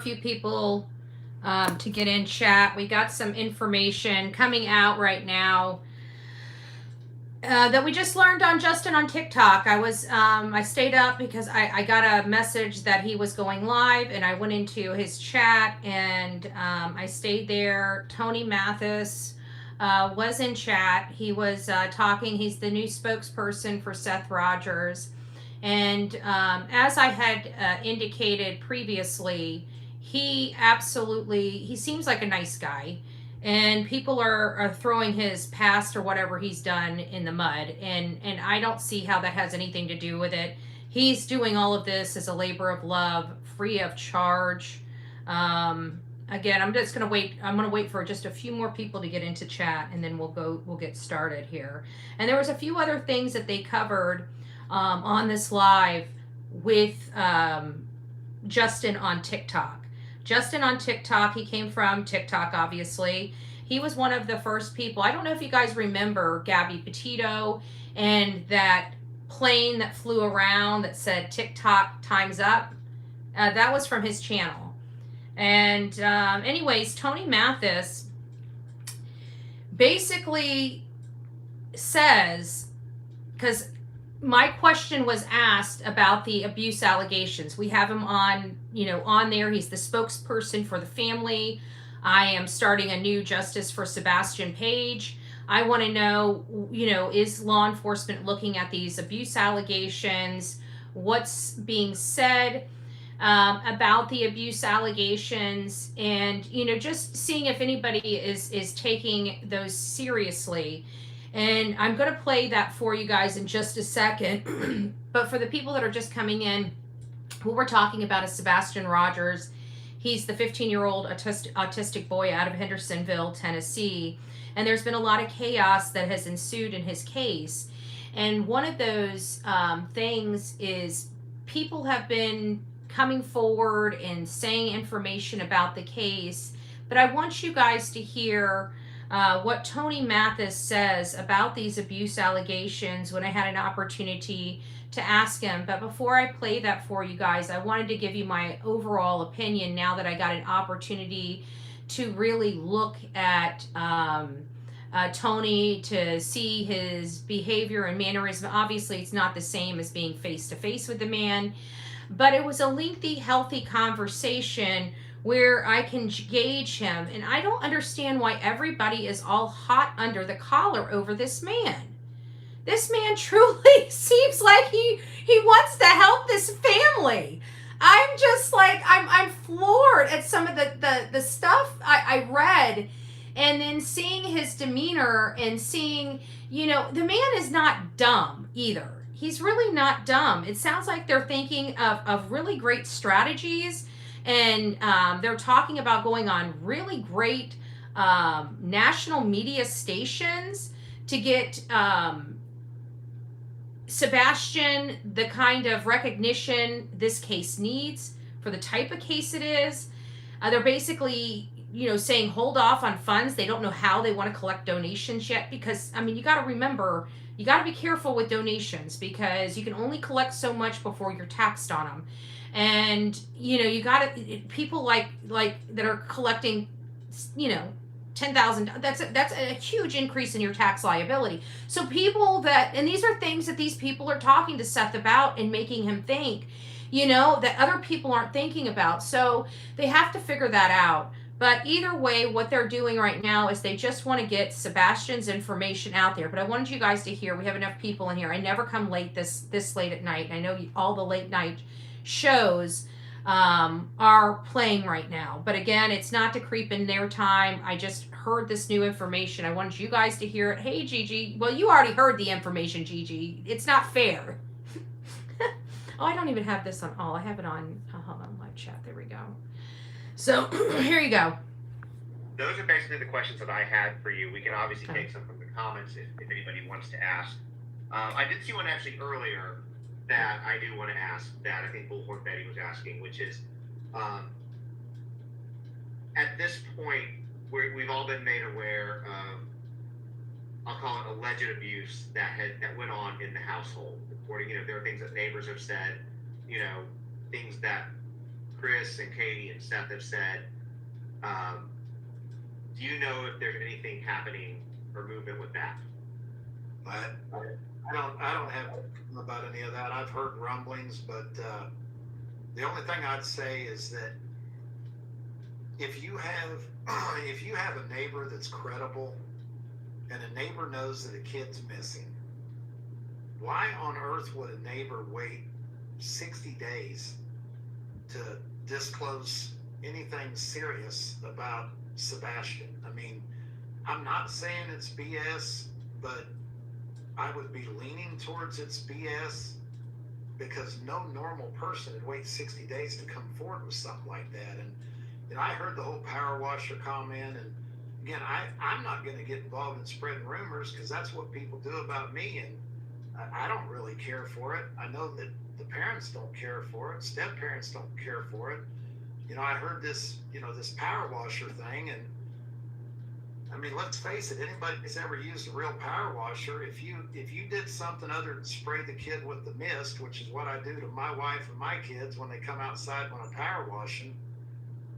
few people to get in chat. We got some information coming out right now that we just learned on Justin on TikTok. I stayed up because I got a message that he was going live, and I went into his chat, and I stayed there. Tony Matys was in chat. He was talking. He's the new spokesperson for Seth Rogers. And as I had indicated previously, he seems like a nice guy. And people are throwing his past or whatever he's done in the mud. And I don't see how that has anything to do with it. He's doing all of this as a labor of love, free of charge. Again, I'm just going to wait. I'm going to wait for just a few more people to get into chat, and then we'll get started here. And there was a few other things that they covered on this live with Justin on TikTok. Justin on TikTok, he came from TikTok, obviously. He was one of the first people. I don't know if you guys remember Gabby Petito and that plane that flew around that said TikTok time's up. That was from his channel. And anyways, Tony Matys basically says, because my question was asked about the abuse allegations. We have him on, on there. He's the spokesperson for the family. I am starting a new Justice for Sebastian page. I want to know, is law enforcement looking at these abuse allegations? What's being said about the abuse allegations? And, just seeing if anybody is taking those seriously. And I'm going to play that for you guys in just a second. But for the people that are just coming in, what we're talking about is Sebastian Rogers. He's the 15-year-old autistic boy out of Hendersonville, Tennessee. And there's been a lot of chaos that has ensued in his case. And one of those things is people have been coming forward and saying information about the case. But I want you guys to hear what Tony Matys says about these abuse allegations when I had an opportunity to ask him. But before I play that for you guys, I wanted to give you my overall opinion now that I got an opportunity to really look at Tony, to see his behavior and mannerism. Obviously, it's not the same as being face-to-face with the man, but it was a lengthy, healthy conversation where I can gauge him. And I don't understand why everybody is all hot under the collar over this man. This man truly seems like he wants to help this family. I'm just like, I'm floored at some of the stuff I read, and then seeing his demeanor and seeing, the man is not dumb either. He's really not dumb. It sounds like they're thinking of really great strategies. And they're talking about going on really great national media stations to get Sebastian the kind of recognition this case needs for the type of case it is. They're basically, saying hold off on funds. They don't know how they want to collect donations yet because, you got to remember, you got to be careful with donations because you can only collect so much before you're taxed on them. And you got to, people like that are collecting, $10,000. That's a huge increase in your tax liability. So people and these are things that these people are talking to Seth about and making him think, that other people aren't thinking about. So they have to figure that out. But either way, what they're doing right now is they just want to get Sebastian's information out there. But I wanted you guys to hear, we have enough people in here. I never come late this late at night. I know all the late night shows are playing right now. But again, it's not to creep in their time. I just heard this new information. I wanted you guys to hear it. Hey, Gigi. Well, you already heard the information, Gigi. It's not fair. Oh, I don't even have this on all. I have it on, hold on, live chat. There we go. So here you go. Those are basically the questions that I had for you. We can obviously take some from the comments if anybody wants to ask. I did see one actually earlier that I do want to ask that I think Bullhorn Betty was asking, which is, at this point, we've all been made aware of, I'll call it alleged abuse that went on in the household. According, there are things that neighbors have said, things that Chris and Katie and Seth have said, do you know if there's anything happening or movement with that? I don't have about any of that. I've heard rumblings, but the only thing I'd say is that if you have a neighbor that's credible and a neighbor knows that a kid's missing, why on earth would a neighbor wait 60 days to disclose anything serious about Sebastian? I mean, I'm not saying it's BS, but I would be leaning towards it's BS, because no normal person would wait 60 days to come forward with something like that. And I heard the whole power washer comment, and again, I'm not going to get involved in spreading rumors, because that's what people do about me, and I don't really care for it. I know that the parents don't care for it. Step parents don't care for it. I heard this, this power washer thing, and I mean, let's face it, anybody that's ever used a real power washer, if you did something other than spray the kid with the mist, which is what I do to my wife and my kids when they come outside when I'm power washing,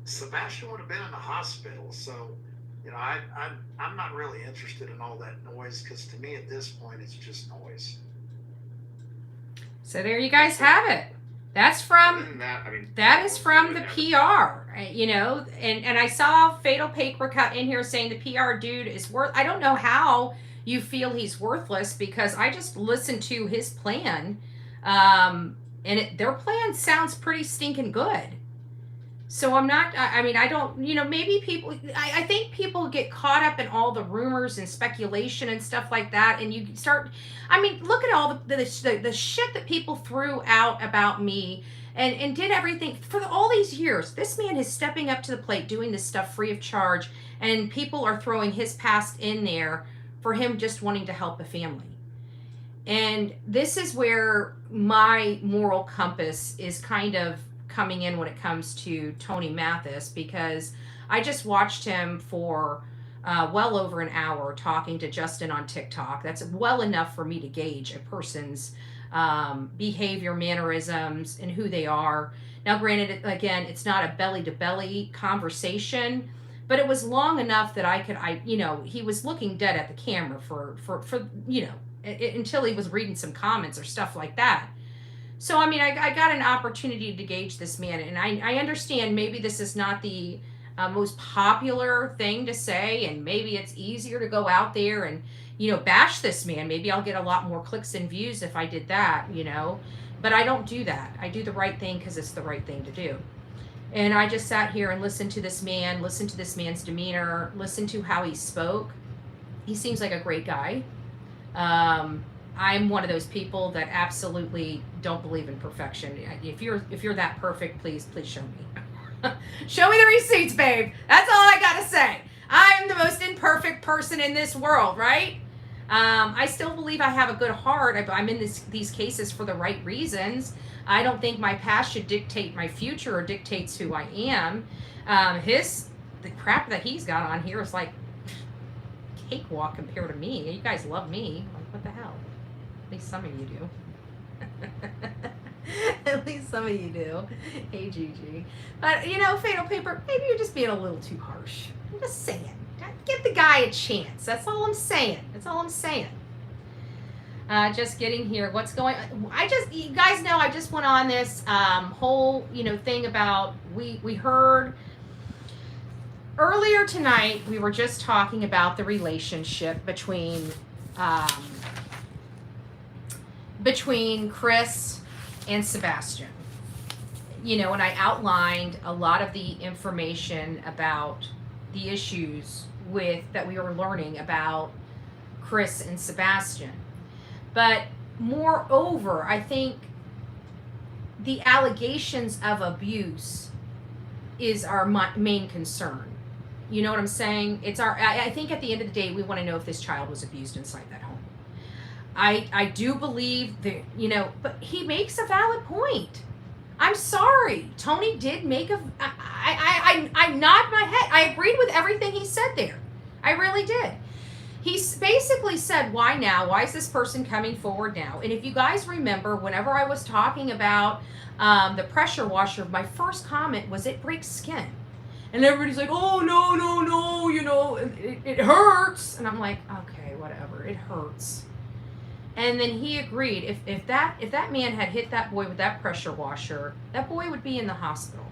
Sebastian would have been in the hospital. So, I'm not really interested in all that noise, because to me at this point it's just noise. So there you guys have it. That's from that is from the PR, and I saw Fatal Paper cut in here saying the PR dude is I don't know how you feel he's worthless, because I just listened to his plan, and their plan sounds pretty stinking good. So I'm not, I don't, maybe people, I think people get caught up in all the rumors and speculation and stuff like that. And you start, look at all the shit that people threw out about me and did everything for all these years. This man is stepping up to the plate, doing this stuff free of charge. And people are throwing his past in there for him just wanting to help a family. And this is where my moral compass is kind of coming in when it comes to Tony Matys, because I just watched him for well over an hour talking to Justin on TikTok. That's well enough for me to gauge a person's behavior, mannerisms, and who they are. Now, granted, again, it's not a belly-to-belly conversation, but it was long enough that he was looking dead at the camera for until he was reading some comments or stuff like that. So, I got an opportunity to gauge this man, and I understand maybe this is not the most popular thing to say, and maybe it's easier to go out there and, bash this man. Maybe I'll get a lot more clicks and views if I did that, but I don't do that. I do the right thing because it's the right thing to do. And I just sat here and listened to this man, listened to this man's demeanor, listened to how he spoke. He seems like a great guy. I'm one of those people that absolutely don't believe in perfection. If you're that perfect, please show me. Show me the receipts, babe. That's all I gotta say. I'm the most imperfect person in this world, right? I still believe I have a good heart. I'm in these cases for the right reasons. I don't think my past should dictate my future or dictates who I am. The crap that he's got on here is like cakewalk compared to me. You guys love me. Like, what the hell? At least some of you do. At least some of you do. Hey, Gigi. But, Fatal Paper, maybe you're just being a little too harsh. I'm just saying. Give the guy a chance. That's all I'm saying. Just getting here. What's going on? You guys know I just went on this whole, thing about, we heard earlier tonight, we were just talking about the relationship between Chris and Sebastian. And I outlined a lot of the information about the issues that we were learning about Chris and Sebastian. But moreover, I think the allegations of abuse is our main concern. You know what I'm saying? I think at the end of the day, we want to know if this child was abused inside that home. I do believe that, but he makes a valid point. I'm sorry. Tony did make I nod my head. I agreed with everything he said there. I really did. He basically said, why now? Why is this person coming forward now? And if you guys remember, whenever I was talking about the pressure washer, my first comment was it breaks skin. And everybody's like, oh, no, you know, it hurts. And I'm like, okay, whatever, it hurts. And then he agreed, if that man had hit that boy with that pressure washer, that boy would be in the hospital.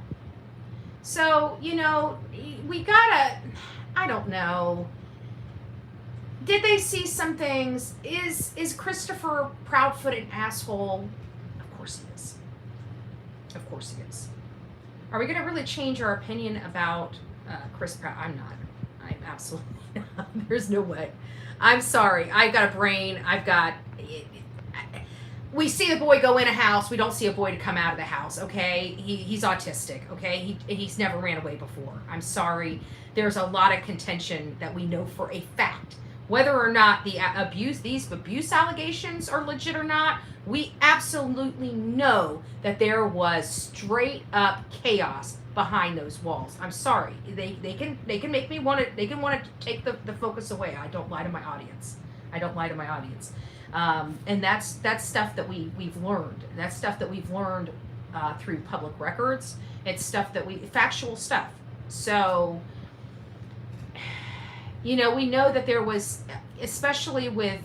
So, you know, we gotta, I don't know. Did they see some things? Is Christopher Proudfoot an asshole? Of course he is. Of course he is. Are we going to really change our opinion about Chris Proud? I'm not. I'm absolutely not. There's no way. I'm sorry. I've got a brain. We see a boy go in a house. We don't see a boy to come out of the house, okay? He's autistic, okay? He's never ran away before. I'm sorry. There's a lot of contention that we know for a fact. Whether or not these abuse allegations are legit or not, we absolutely know that there was straight up chaos behind those walls. I'm sorry. They can make me want to. They can want to take the focus away. I don't lie to my audience. And that's stuff that we've learned. That's stuff that we've learned through public records. It's stuff that factual stuff. So, you know, we know that there was, especially with,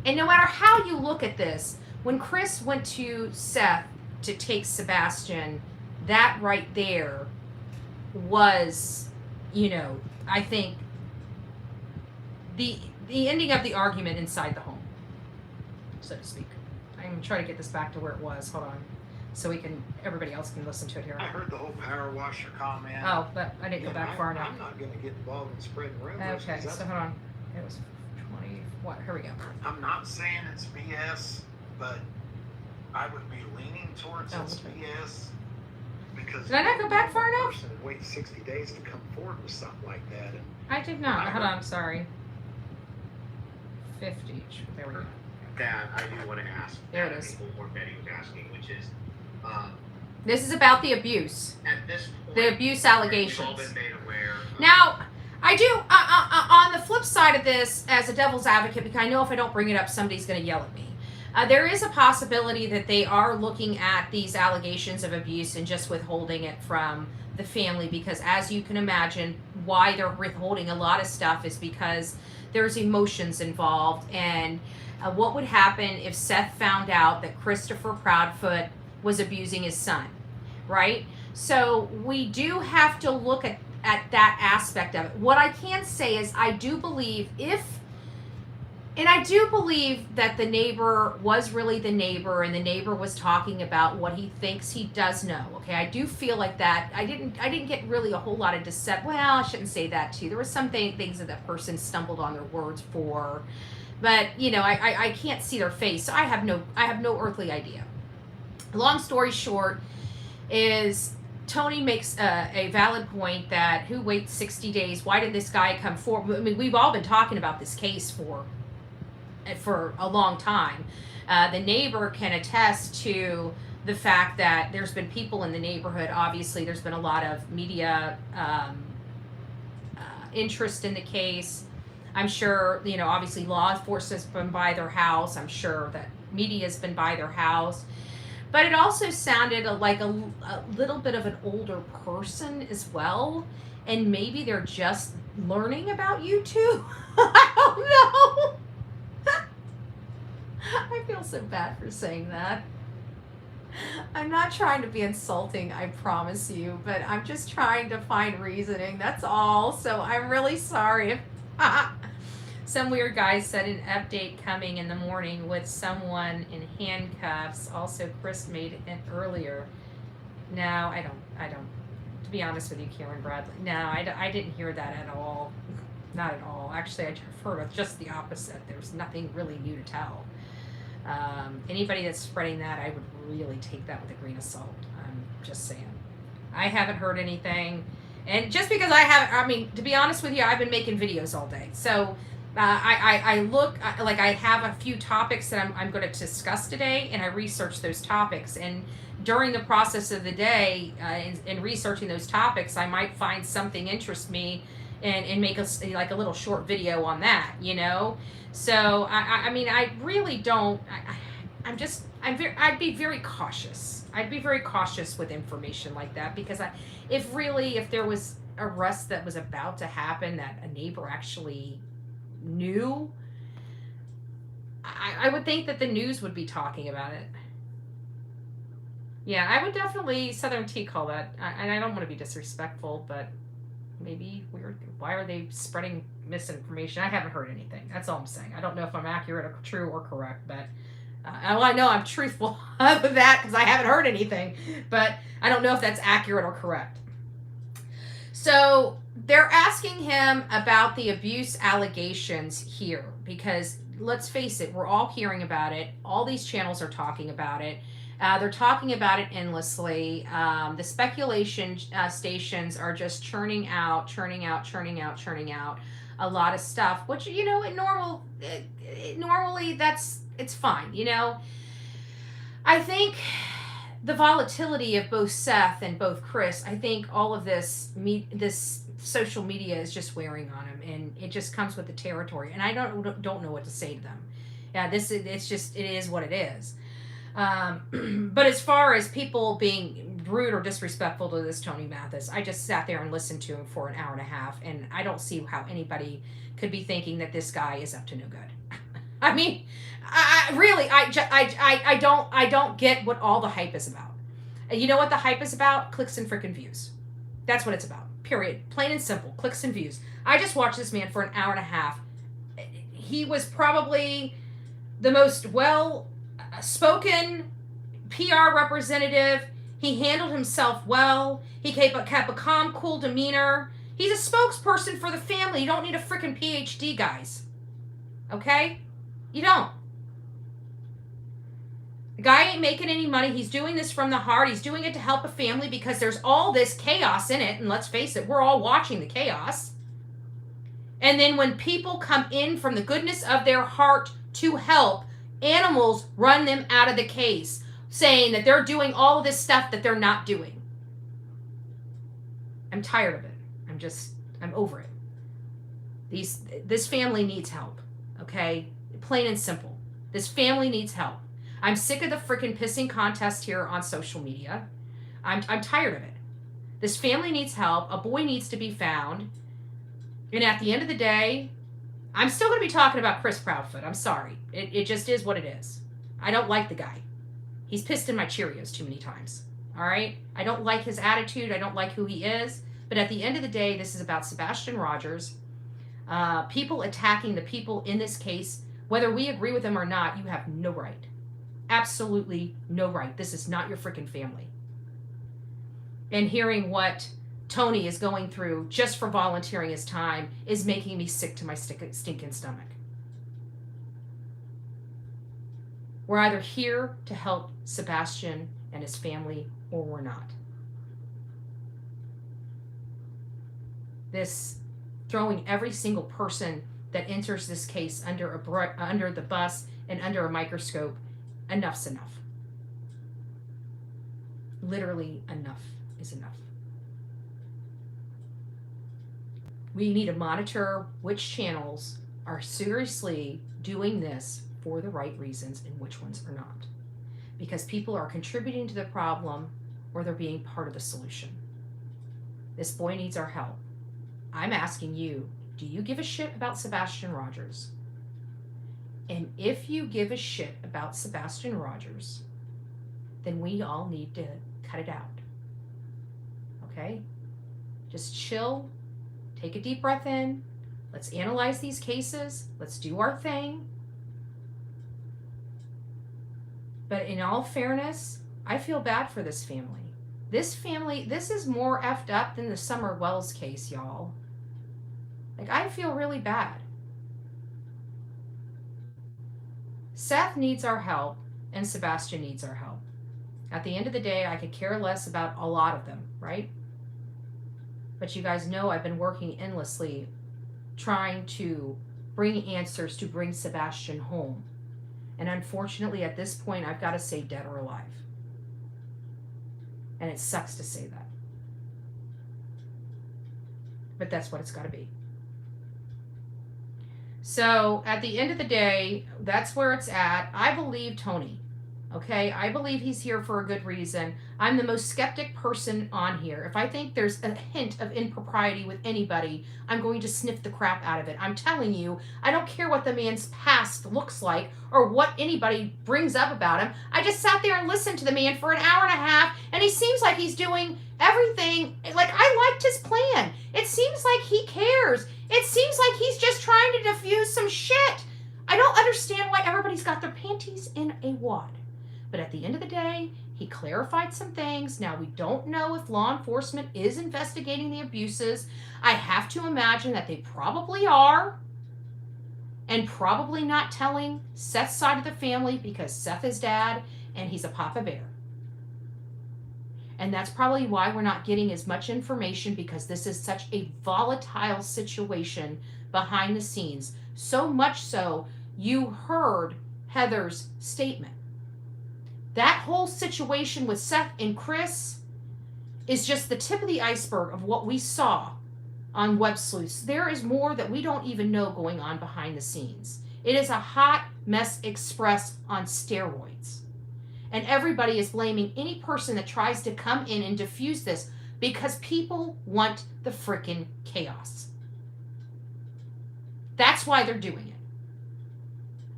and no matter how you look at this, when Chris went to Seth to take Sebastian, that right there was, you know, I think the ending of the argument inside the home, so to speak. I'm going to try to get this back to where it was. Hold on. So everybody else can listen to it here. I heard the whole power washer comment. Oh, but I didn't go back far enough. I'm not going to get involved in spreading rumors. Okay, so hold on. It was 20, what? Here we go. I'm not saying it's BS, but I would be leaning towards it's BS. Because did I not go back far enough? Person would wait 60 days to come forward with something like that. And I did not. Hold on, I'm sorry. 50. There we go. That I do want to ask. There it is. What Betty was asking, which is, this is about the abuse. at this point, The abuse we've all allegations. been made aware. Now, I do, on the flip side of this, as a devil's advocate, because I know if I don't bring it up, somebody's going to yell at me. There is a possibility that they are looking at these allegations of abuse and just withholding it from the family, because as you can imagine, why they're withholding a lot of stuff is because there's emotions involved. And what would happen if Seth found out that Christopher Proudfoot was abusing his son, right? So we do have to look at that aspect of it. What I can say is I do believe that the neighbor was really the neighbor, and the neighbor was talking about what he thinks he does know. Okay, I do feel like that. I didn't get really a whole lot of deception. Well, I shouldn't say that too. There were some things that person stumbled on their words for, but you know, I can't see their face, so I have no earthly idea. Long story short is Tony makes a valid point that who waits 60 days? Why did this guy come forward? I mean, we've all been talking about this case for a long time. The neighbor can attest to the fact that there's been people in the neighborhood. Obviously, there's been a lot of media interest in the case. I'm sure, you know, obviously law enforcement's been by their house. I'm sure that media's been by their house. But it also sounded like a little bit of an older person as well. And maybe they're just learning about YouTube. I don't know. I feel so bad for saying that. I'm not trying to be insulting, I promise you. But I'm just trying to find reasoning. That's all. So I'm really sorry if... Some weird guy said an update coming in the morning with someone in handcuffs. Also, Chris made it earlier. No, I don't. To be honest with you, Karen Bradley. No, I didn't hear that at all. Not at all. Actually, I heard just the opposite. There's nothing really new to tell. Anybody that's spreading that, I would really take that with a grain of salt. I'm just saying. I haven't heard anything. And just because I haven't, I mean, to be honest with you, I've been making videos all day. So... I look like I have a few topics that I'm going to discuss today, and I research those topics. And during the process of the day, in researching those topics, I might find something interest me, and make us like a little short video on that, you know. So I mean, I really don't. I'd be very cautious. I'd be very cautious with information like that, because if there was arrest that was about to happen that a neighbor actually knew, I would think that the news would be talking about it. Yeah, I would definitely Southern Tea call that. And I don't want to be disrespectful, but maybe weird. Why are they spreading misinformation? I haven't heard anything. That's all I'm saying. I don't know if I'm accurate or true or correct, but well, I know I'm truthful with that because I haven't heard anything, but I don't know if that's accurate or correct. So they're asking him about the abuse allegations here, because let's face it, we're all hearing about it. All these channels are talking about it. They're talking about it endlessly. The speculation stations are just churning out a lot of stuff, which, you know, normally it's fine, you know. I think the volatility of both Seth and both Chris, I think all of this social media is just wearing on him, and it just comes with the territory, and I don't know what to say to them. Yeah, it is what it is. But as far as people being rude or disrespectful to this Tony Matys, I just sat there and listened to him for an hour and a half, and I don't see how anybody could be thinking that this guy is up to no good. I mean, I don't get what all the hype is about. You know what the hype is about? Clicks and freaking views. That's what it's about. Period. Plain and simple. Clicks and views. I just watched this man for an hour and a half. He was probably the most well-spoken PR representative. He handled himself well. He kept a calm, cool demeanor. He's a spokesperson for the family. You don't need a freaking PhD, guys. Okay? You don't. The guy ain't making any money. He's doing this from the heart. He's doing it to help a family because there's all this chaos in it. And let's face it, we're all watching the chaos. And then when people come in from the goodness of their heart to help, animals run them out of the case, saying that they're doing all of this stuff that they're not doing. I'm tired of it. I'm over it. This family needs help. Okay? Plain and simple. This family needs help. I'm sick of the freaking pissing contest here on social media. I'm tired of it. This family needs help. A boy needs to be found. And at the end of the day, I'm still going to be talking about Chris Proudfoot. I'm sorry. It just is what it is. I don't like the guy. He's pissed in my Cheerios too many times. All right? I don't like his attitude. I don't like who he is. But at the end of the day, this is about Sebastian Rogers. People attacking the people in this case. Whether we agree with them or not, you have no right. Absolutely no right. This is not your freaking family. And hearing what Tony is going through just for volunteering his time is making me sick to my stinking stomach. We're either here to help Sebastian and his family, or we're not. This throwing every single person that enters this case under the bus and under a microscope, enough's enough. Literally, enough is enough. We need to monitor which channels are seriously doing this for the right reasons and which ones are not. Because people are contributing to the problem or they're being part of the solution. This boy needs our help. I'm asking you, do you give a shit about Sebastian Rogers? And if you give a shit about Sebastian Rogers, then we all need to cut it out. Okay? Just chill. Take a deep breath in. Let's analyze these cases. Let's do our thing. But in all fairness, I feel bad for this family. This is more effed up than the Summer Wells case, y'all. Like, I feel really bad. Seth needs our help, and Sebastian needs our help. At the end of the day, I could care less about a lot of them, right? But you guys know I've been working endlessly trying to bring answers to bring Sebastian home. And unfortunately, at this point, I've got to say dead or alive. And it sucks to say that. but that's what it's got to be. So at the end of the day, that's where it's at. I believe Tony. Okay, I believe he's here for a good reason. I'm the most skeptic person on here. If I think there's a hint of impropriety with anybody, I'm going to sniff the crap out of it. I'm telling you, I don't care what the man's past looks like or what anybody brings up about him. I just sat there and listened to the man for an hour and a half, and he seems like he's doing everything. Like, I liked his plan. It seems like he cares. It seems like he's just trying to diffuse some shit. I don't understand why everybody's got their panties in a wad. But at the end of the day, he clarified some things. Now, we don't know if law enforcement is investigating the abuses. I have to imagine that they probably are, and probably not telling Seth's side of the family because Seth is dad and he's a Papa Bear. And that's probably why we're not getting as much information, because this is such a volatile situation behind the scenes. So much so, you heard Heather's statement. That whole situation with Seth and Chris is just the tip of the iceberg of what we saw on Web Sleuths. There is more that we don't even know going on behind the scenes. It is a hot mess express on steroids. And everybody is blaming any person that tries to come in and diffuse this because people want the frickin' chaos. That's why they're doing it.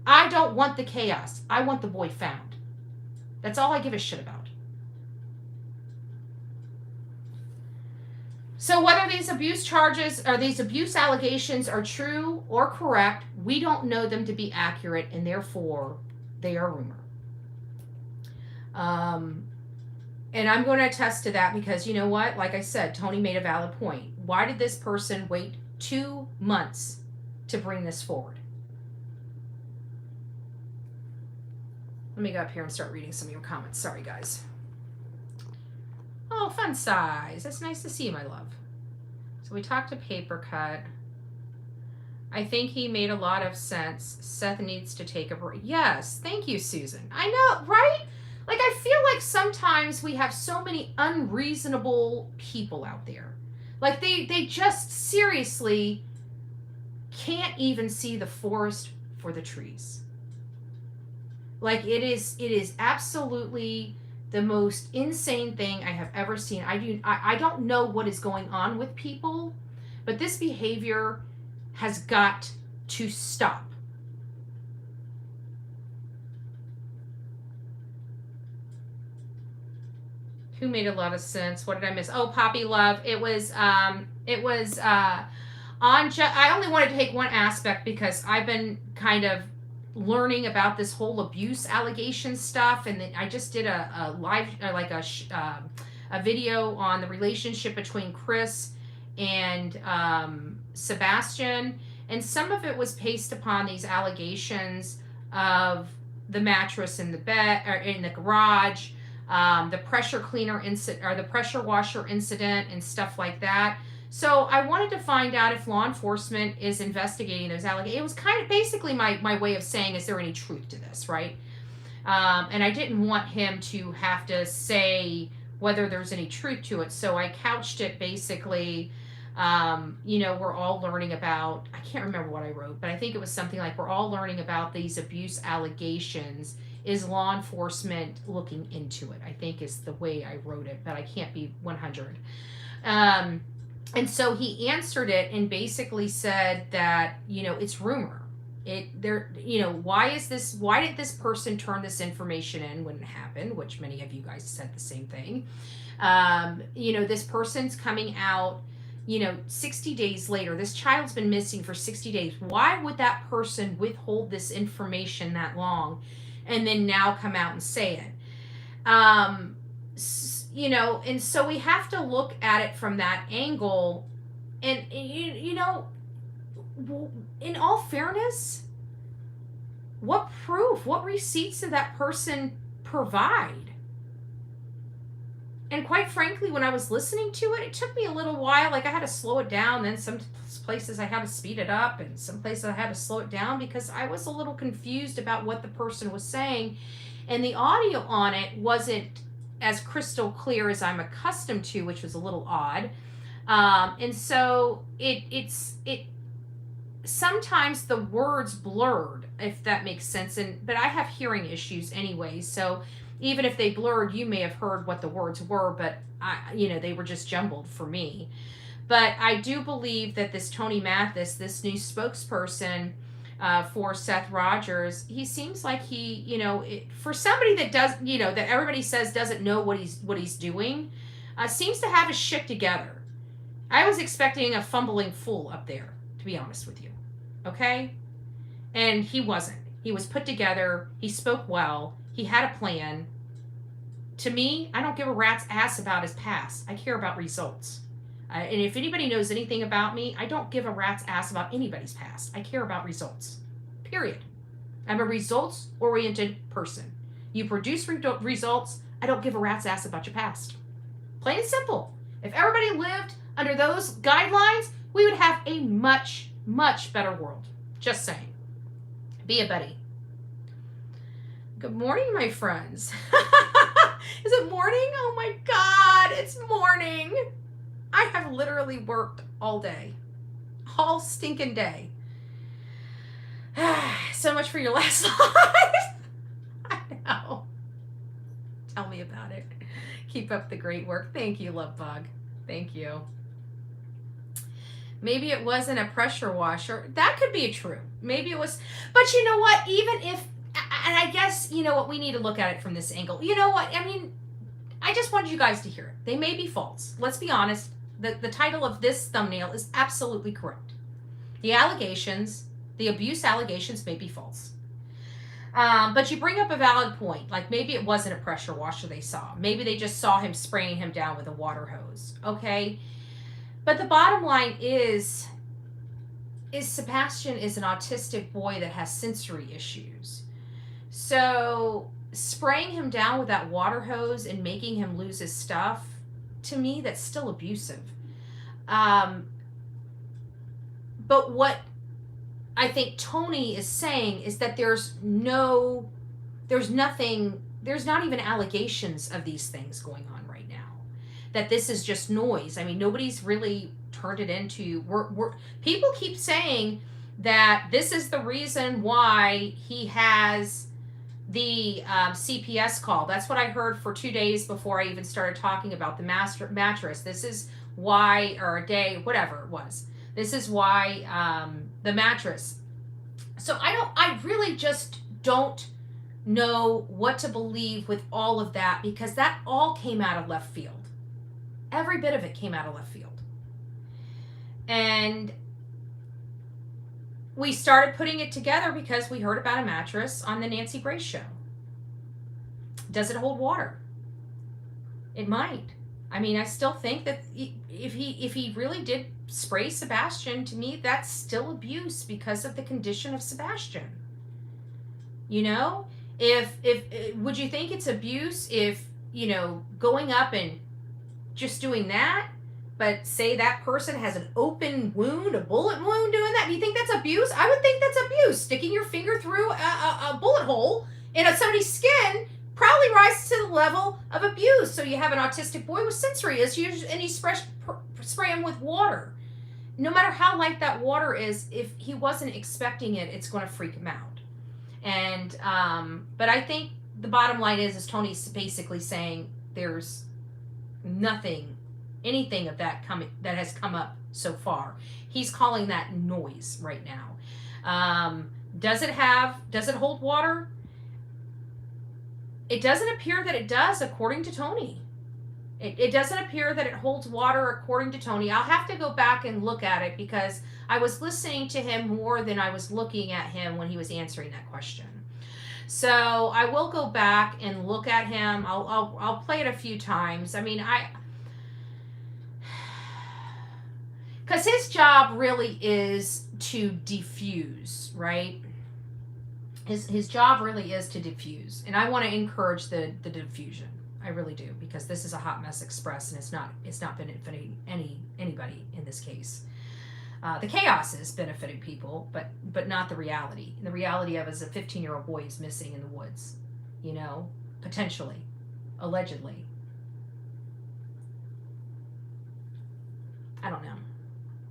I don't want the chaos. I want the boy found. That's all I give a shit about. So whether these abuse charges or these abuse allegations are true or correct, we don't know them to be accurate, and therefore they are rumor. And I'm going to attest to that because, you know what? Like I said, Tony made a valid point. Why did this person wait 2 months to bring this forward? Let me go up here and start reading some of your comments. Sorry, guys. Oh, fun size. That's nice to see you, my love. So we talked to Paper Cut. I think he made a lot of sense. Seth needs to take a break. Yes, thank you, Susan. I know, right? Like, I feel like sometimes we have so many unreasonable people out there. Like, they just seriously can't even see the forest for the trees. Like, it is absolutely the most insane thing I have ever seen. I don't know what is going on with people, but this behavior has got to stop. Who made a lot of sense? What did I miss? Oh, Poppy Love. It was on. I only wanted to take one aspect because I've been kind of learning about this whole abuse allegation stuff, and then I just did a live, like a video on the relationship between Chris and Sebastian, and some of it was based upon these allegations of the mattress in the bed or in the garage. The pressure cleaner incident or the pressure washer incident and stuff like that. So I wanted to find out if law enforcement is investigating those allegations. It was kind of basically my way of saying, is there any truth to this, right? And I didn't want him to have to say whether there's any truth to it. So I couched it basically, we're all learning about, I can't remember what I wrote, but I think it was something like, we're all learning about these abuse allegations. Is law enforcement looking into it? I think is the way I wrote it, but I can't be 100. And so he answered it and basically said that, it's rumor. Why did this person turn this information in when it happened, which many of you guys said the same thing. This person's coming out, 60 days later. This child's been missing for 60 days. Why would that person withhold this information that long and then now come out and say it? And so we have to look at it from that angle. And, in all fairness, what proof, what receipts did that person provide? And quite frankly, when I was listening to it, it took me a little while. Like, I had to slow it down. Then some places I had to speed it up, and some places I had to slow it down because I was a little confused about what the person was saying. And the audio on it wasn't as crystal clear as I'm accustomed to, which was a little odd. And so it sometimes the words blurred, if that makes sense. But I have hearing issues anyway, so even if they blurred, you may have heard what the words were, but they were just jumbled for me. But I do believe that this Tony Matys, this new spokesperson for Seth Rogers, he seems like for somebody that does, that everybody says doesn't know what he's doing, seems to have his shit together. I was expecting a fumbling fool up there, to be honest with you. Okay? And he wasn't. He was put together. He spoke well. He had a plan. To me, I don't give a rat's ass about his past. I care about results. And if anybody knows anything about me, I don't give a rat's ass about anybody's past. I care about results. Period. I'm a results-oriented person. You produce results, I don't give a rat's ass about your past. Plain and simple. If everybody lived under those guidelines, we would have a much, much better world. Just saying. Be a buddy. Good morning, my friends. Is it morning? Oh my God, it's morning. I have literally worked all day. All stinking day. So much for your last life. I know. Tell me about it. Keep up the great work. Thank you, Love Bug. Thank you. Maybe it wasn't a pressure washer. That could be true. Maybe it was. But you know what? Even if, and I guess, you know what? We need to look at it from this angle. You know what? I mean, I just wanted you guys to hear it. They may be false. Let's be honest. The title of this thumbnail is absolutely correct. The allegations, the abuse allegations may be false. But you bring up a valid point. Like maybe it wasn't a pressure washer they saw. Maybe they just saw him spraying him down with a water hose. Okay? But the bottom line is Sebastian is an autistic boy that has sensory issues. So spraying him down with that water hose and making him lose his stuff, to me, that's still abusive. But what I think Tony is saying is that there's not even allegations of these things going on right now. That this is just noise. I mean, nobody's really turned it into, people keep saying that this is the reason why he has the CPS call. That's what I heard for 2 days before I even started talking about the mattress. This is why, or a day, whatever it was. This is why the mattress. So I really just don't know what to believe with all of that, because that all came out of left field. Every bit of it came out of left field. And we started putting it together because we heard about a mattress on the Nancy Grace show. Does it hold water? It might. I mean, I still think that if he really did spray Sebastian, to me, that's still abuse because of the condition of Sebastian. You know, if would you think it's abuse if, going up and just doing that? But say that person has an open wound, a bullet wound doing that. Do you think that's abuse? I would think that's abuse. Sticking your finger through a bullet hole in somebody's skin probably rises to the level of abuse. So you have an autistic boy with sensory issues and you spray him with water. No matter how light that water is, if he wasn't expecting it, it's going to freak him out. And, but I think the bottom line is Tony's basically saying there's anything of that has come up so far. He's calling that noise right now. Does it hold water? It doesn't appear that it does, according to Tony. It doesn't appear that it holds water, according to Tony. I'll have to go back and look at it because I was listening to him more than I was looking at him when he was answering that question. So I will go back and look at him. I'll play it a few times. I mean, because his job really is to diffuse, right? His job really is to diffuse, and I want to encourage the diffusion. I really do, because this is a hot mess express, and it's not benefiting anybody in this case. The chaos is benefiting people, but not the reality. And the reality of it is a 15-year-old boy is missing in the woods, potentially, allegedly. I don't know.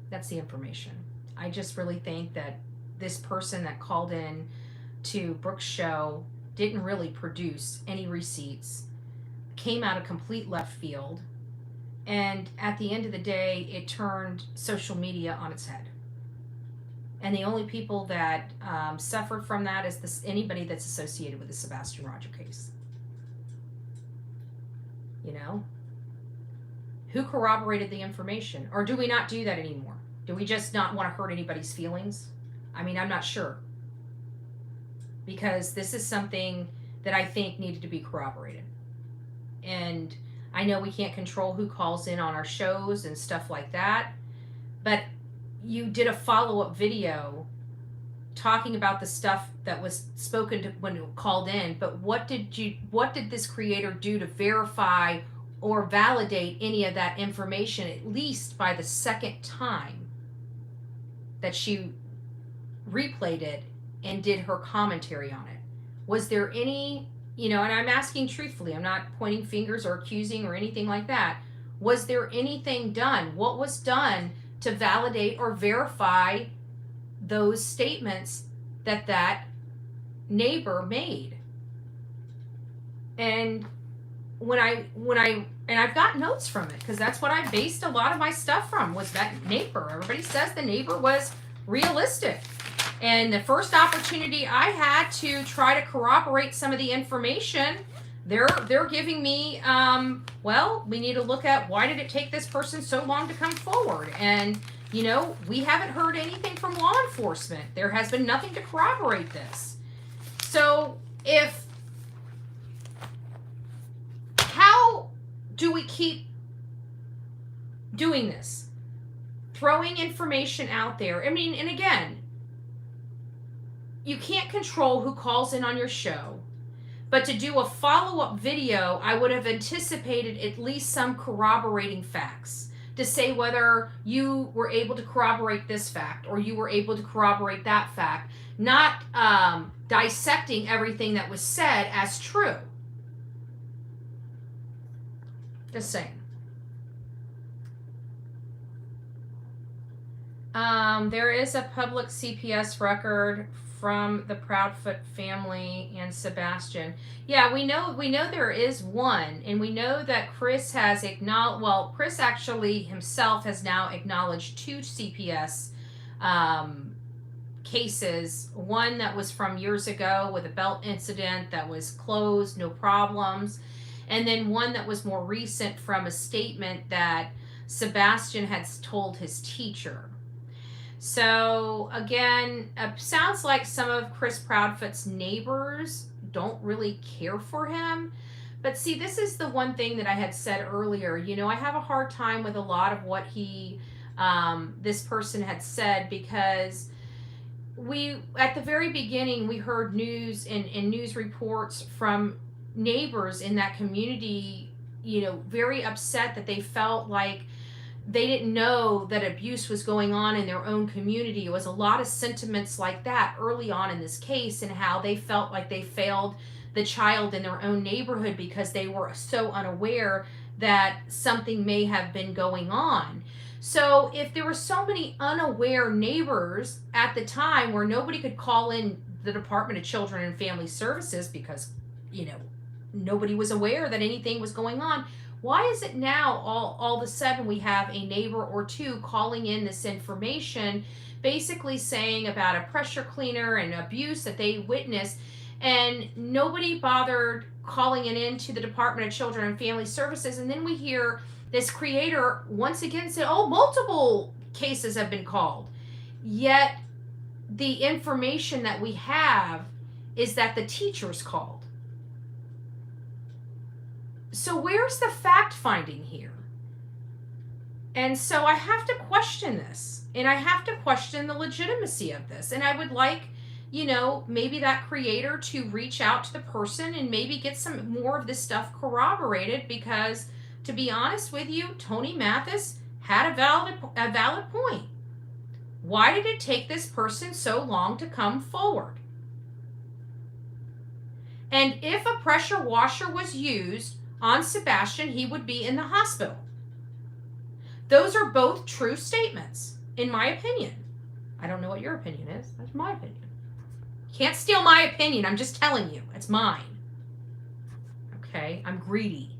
That's the information. I just really think that this person that called in to Brooks' show didn't really produce any receipts, came out of complete left field, and at the end of the day, it turned social media on its head. And the only people that suffered from that is anybody that's associated with the Sebastian Rogers case. You know? Who corroborated the information? Or do we not do that anymore? Do we just not want to hurt anybody's feelings? I mean, I'm not sure. Because this is something that I think needed to be corroborated. And I know we can't control who calls in on our shows and stuff like that. But you did a follow-up video talking about the stuff that was spoken to when you called in. But what did this creator do to verify or validate any of that information, at least by the second time that she replayed it and did her commentary on it? Was there any, and I'm asking truthfully, I'm not pointing fingers or accusing or anything like that. Was there anything done? What was done to validate or verify those statements that neighbor made? And I've got notes from it, because that's what I based a lot of my stuff from, was that neighbor. Everybody says the neighbor was realistic. And the first opportunity I had to try to corroborate some of the information, they're giving me, well, we need to look at why did it take this person so long to come forward. And, we haven't heard anything from law enforcement. There has been nothing to corroborate this. So how do we keep doing this? Throwing information out there. I mean, and again, you can't control who calls in on your show, but to do a follow-up video, I would have anticipated at least some corroborating facts to say whether you were able to corroborate this fact or you were able to corroborate that fact, not dissecting everything that was said as true. Just saying. There is a public CPS record from the Proudfoot family and Sebastian. Yeah, we know there is one, and we know that Chris has acknowledged, well, Chris actually himself has now acknowledged 2 CPS cases. One that was from years ago with a belt incident that was closed, no problems. And then one that was more recent from a statement that Sebastian had told his teacher. So again, sounds like some of Chris Proudfoot's neighbors don't really care for him. But see, this is the one thing that I had said earlier. I have a hard time with a lot of what this person had said, because at the very beginning, we heard news and news reports from neighbors in that community, very upset that they felt like they didn't know that abuse was going on in their own community. It was a lot of sentiments like that early on in this case, and how they felt like they failed the child in their own neighborhood because they were so unaware that something may have been going on. So if there were so many unaware neighbors at the time where nobody could call in the Department of Children and Family Services because, nobody was aware that anything was going on, why is it now all of a sudden we have a neighbor or two calling in this information, basically saying about a pressure cleaner and abuse that they witnessed, and nobody bothered calling it in to the Department of Children and Family Services? And then we hear this creator once again say, multiple cases have been called. Yet the information that we have is that the teachers called. So where's the fact finding here? And so I have to question this, and I have to question the legitimacy of this. And I would like, maybe that creator to reach out to the person and maybe get some more of this stuff corroborated, because to be honest with you, Tony Matys had a valid point. Why did it take this person so long to come forward? And if a pressure washer was used on Sebastian, he would be in the hospital. Those are both true statements, in my opinion. I don't know what your opinion is. That's my opinion. Can't steal my opinion. I'm just telling you. It's mine. Okay? I'm greedy.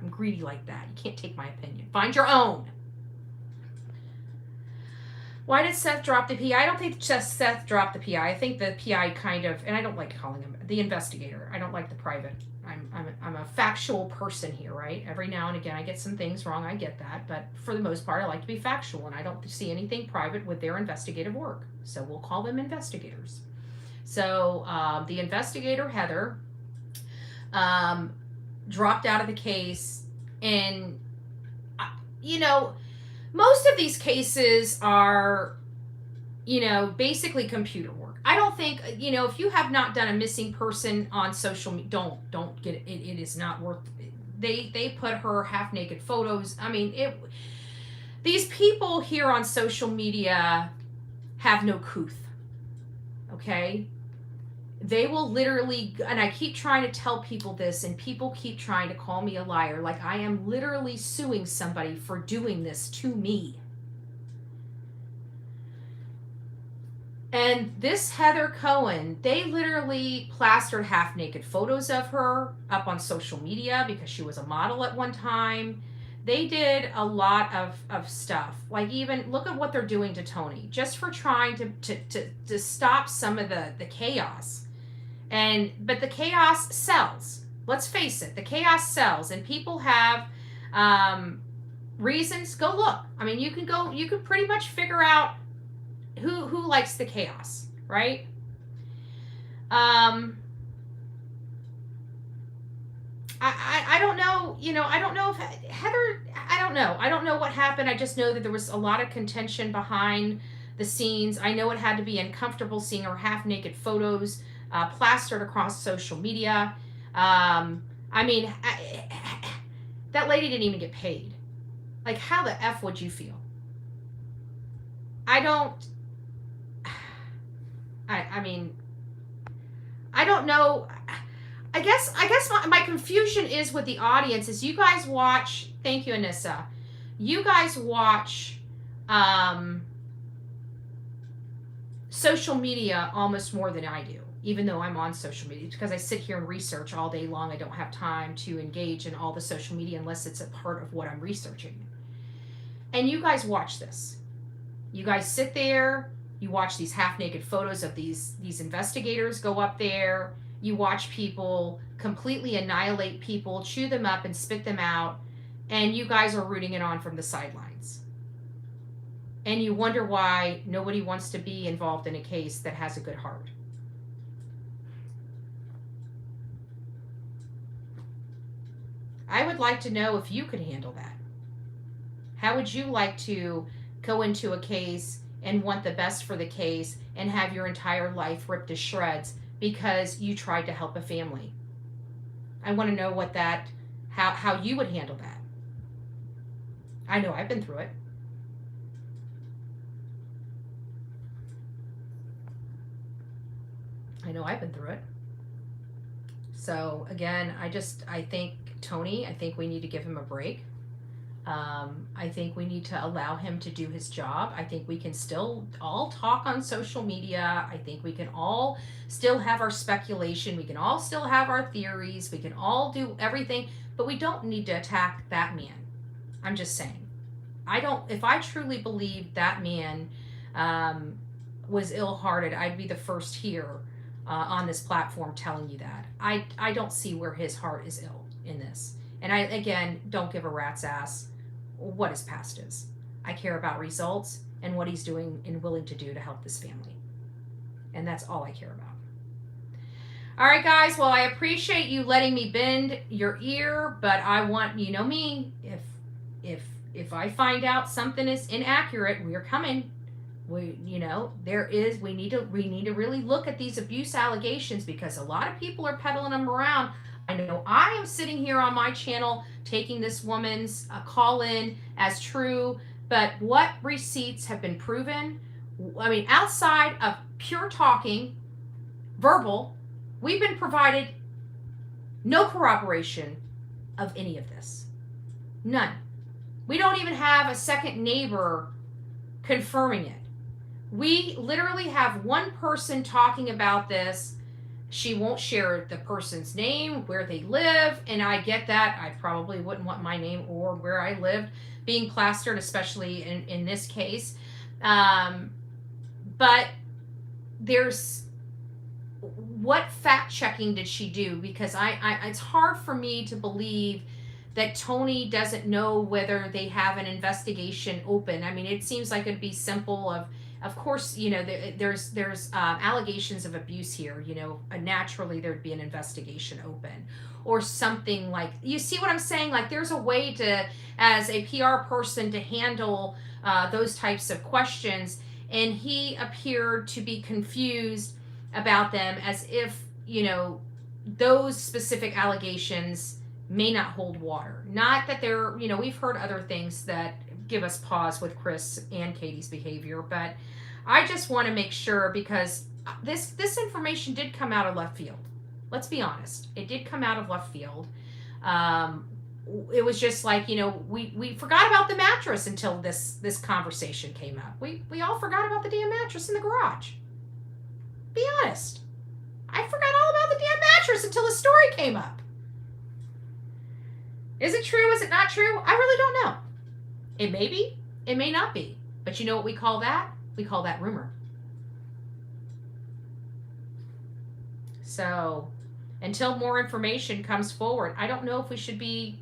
I'm greedy like that. You can't take my opinion. Find your own. Why did Seth drop the PI? I don't think just Seth dropped the PI. I think the PI kind of, and I don't like calling him the investigator. I don't like the private. I'm a factual person here, right? Every now and again I get some things wrong. I get that. But for the most part, I like to be factual, and I don't see anything private with their investigative work. So we'll call them investigators. So the investigator, Heather, dropped out of the case, and most of these cases are basically computer work. I don't think if you have not done a missing person on social media, don't get it. It is not worth it. They put her half naked photos. I mean, these people here on social media have no couth. Okay? They will literally, and I keep trying to tell people this, and people keep trying to call me a liar, like I am literally suing somebody for doing this to me. And this Heather Cohen, they literally plastered half-naked photos of her up on social media because she was a model at one time. They did a lot of stuff. Like, even look at what they're doing to Tony, just for trying to stop some of the chaos. But the chaos sells. Let's face it, the chaos sells, and people have reasons. Go look. I mean, you can pretty much figure out who likes the chaos, right? I don't know, I don't know if Heather, I don't know what happened. I just know that there was a lot of contention behind the scenes. I know it had to be uncomfortable seeing her half naked photos plastered across social media. I mean, that lady didn't even get paid. Like, how the F would you feel? I mean, I don't know. I guess my confusion is with the audience is you guys watch, thank you, Anissa. You guys watch social media almost more than I do, even though I'm on social media, because I sit here and research all day long. I don't have time to engage in all the social media unless it's a part of what I'm researching. And you guys watch this. You guys sit there, you watch these half-naked photos of these investigators go up there. You watch people completely annihilate people, chew them up and spit them out, and you guys are rooting it on from the sidelines. And you wonder why nobody wants to be involved in a case that has a good heart. I would like to know if you could handle that. How would you like to go into a case and want the best for the case and have your entire life ripped to shreds because you tried to help a family? I want to know how you would handle that. I know I've been through it. I know I've been through it. So again, I think Tony, I think we need to give him a break. I think we need to allow him to do his job. I think we can still all talk on social media. I think we can all still have our speculation. We can all still have our theories. We can all do everything, but we don't need to attack that man. I'm just saying. If I truly believed that man was ill-hearted, I'd be the first here on this platform telling you that. I don't see where his heart is ill in this. And I, again, don't give a rat's ass what his past is. I care about results and what he's doing and willing to do to help this family. And that's all I care about. All right, guys. Well, I appreciate you letting me bend your ear, but I want, you know me, if I find out something is inaccurate, we're coming. We need to really look at these abuse allegations, because a lot of people are peddling them around. I know I am sitting here on my channel taking this woman's call in as true, but what receipts have been proven? I mean, outside of pure talking, verbal, we've been provided no corroboration of any of this. None. We don't even have a second neighbor confirming it. We literally have one person talking about this. She won't share the person's name, where they live, and I get that. I probably wouldn't want my name or where I lived being plastered, especially in this case. But there's, what fact checking did she do? Because I it's hard for me to believe that Tony doesn't know whether they have an investigation open. I mean, it seems like it'd be simple. Of course, you know, there's allegations of abuse here. You know, naturally there'd be an investigation open, or something like. You see what I'm saying? Like, there's a way to, as a PR person, to handle those types of questions. And he appeared to be confused about them, as if, you know, those specific allegations may not hold water. Not that they're, you know, we've heard other things that give us pause with Chris and Katie's behavior, but I just want to make sure, because this information did come out of left field. Let's be honest. It did come out of left field. It was just like, you know, we forgot about the mattress until this conversation came up. We all forgot about the damn mattress in the garage. Be honest. I forgot all about the damn mattress until the story came up. Is it true? Is it not true? I really don't know. It may be. It may not be. But you know what we call that? We call that rumor. So, until more information comes forward, I don't know if we should be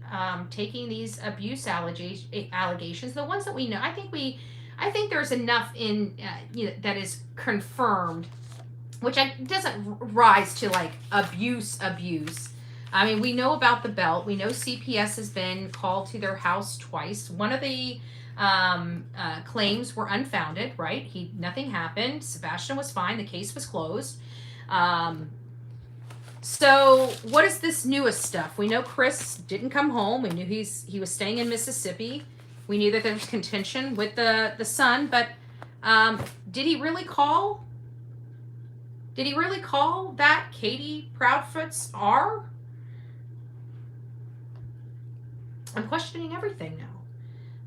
taking these abuse allegations, the ones that we know. I think there's enough in you know, that is confirmed, which doesn't rise to like abuse. I mean, we know about the belt. We know CPS has been called to their house twice. One of the claims were unfounded, right? Nothing happened. Sebastian was fine. The case was closed. So what is this newest stuff? We know Chris didn't come home. We knew he was staying in Mississippi. We knew that there was contention with the son, but did he really call? Did he really call that Katie Proudfoot's R? I'm questioning everything now.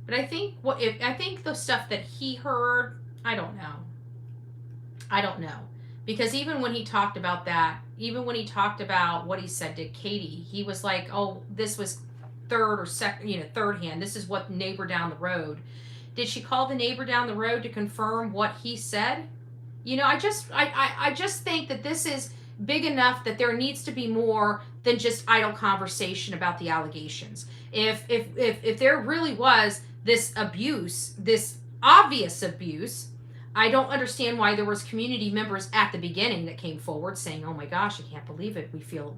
But I think I think the stuff that he heard, I don't know. Because even when he talked about that, even when he talked about what he said to Katie, he was like, "Oh, this was third hand. This is what neighbor down the road." Did she call the neighbor down the road to confirm what he said? You know, I just think that this is big enough that there needs to be more than just idle conversation about the allegations. If there really was this abuse, this obvious abuse, I don't understand why there was community members at the beginning that came forward saying, "Oh my gosh, I can't believe it. We feel